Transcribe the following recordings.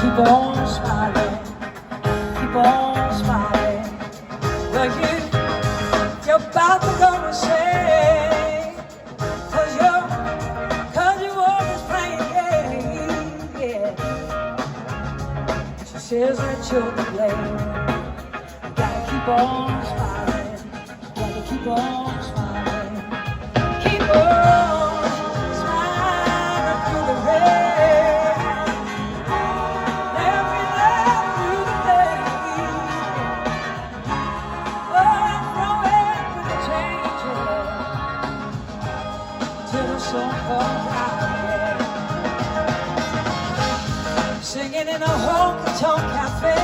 Keep on smiling, keep on smiling. Well, you're about to go and say, cause you're always playing, yeah. She says that you're to blame. Gotta keep on smiling, gotta keep on smiling. Keep on smiling through the rain. Every night through the day. Oh, and throw it with the changes till the sun comes out. Singing in a honky-tonk cafe.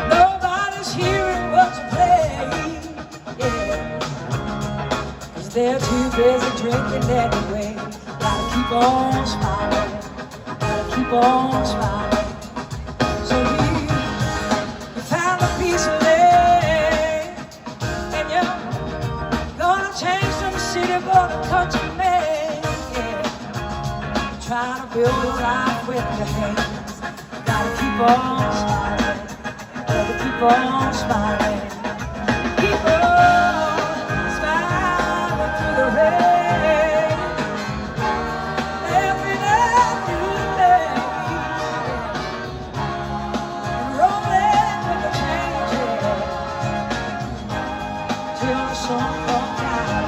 Nobody's hearing what you play, yeah. Cause they're too busy drinking anyway. Gotta keep on smiling, gotta keep on smiling. So you found a piece of land, and you're gonna change from city boy to country man, yeah. Trying to build a life with your hands. Gotta keep on smiling, gotta keep on smiling. Keep on smiling through the rain. Every night through the day. And rolling with the changes till the sun comes out.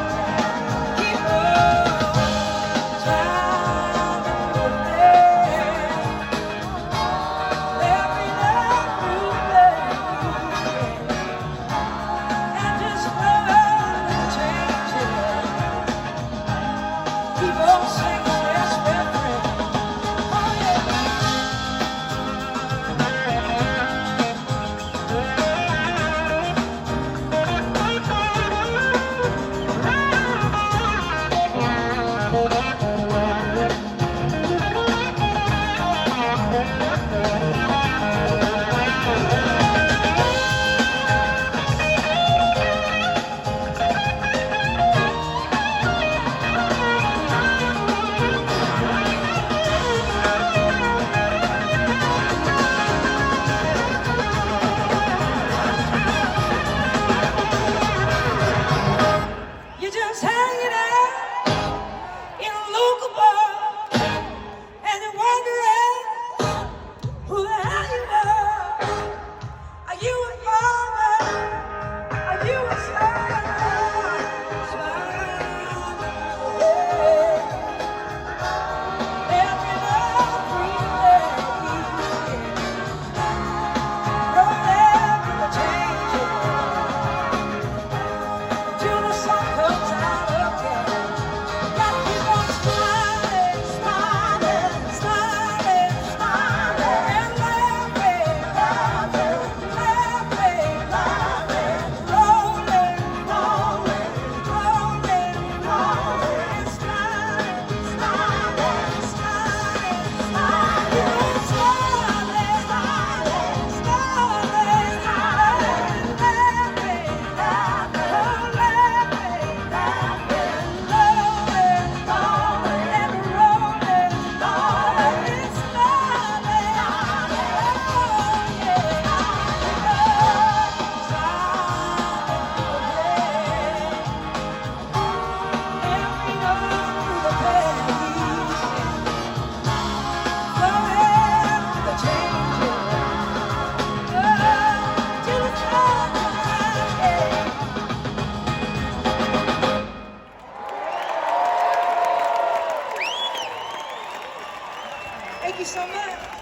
Keep on smiling through the rain. Every night through the day. And just roll with the changes. Keep on singing this refrain. Oh yeah. You're just hanging out in a local bar, and you're wondering who the hell you are. Are you a farmer? Are you a slaver? Every night through the day, rolling with the changes till the sun comes out again. Gotta keep on smiling, smiling, smiling, smiling, and laughing, laughing, laughing, laughing, rolling, rolling, rolling, rolling, and smiling, smiling, smiling, smiling, smiling, smiling, smiling, laughing, laughing, oh, laughing, laughing, rolling, rolling, and rolling, rolling, and smiling, oh yeah, every note through the page, flowing with the changes, till the sun comes out. Thank you so much.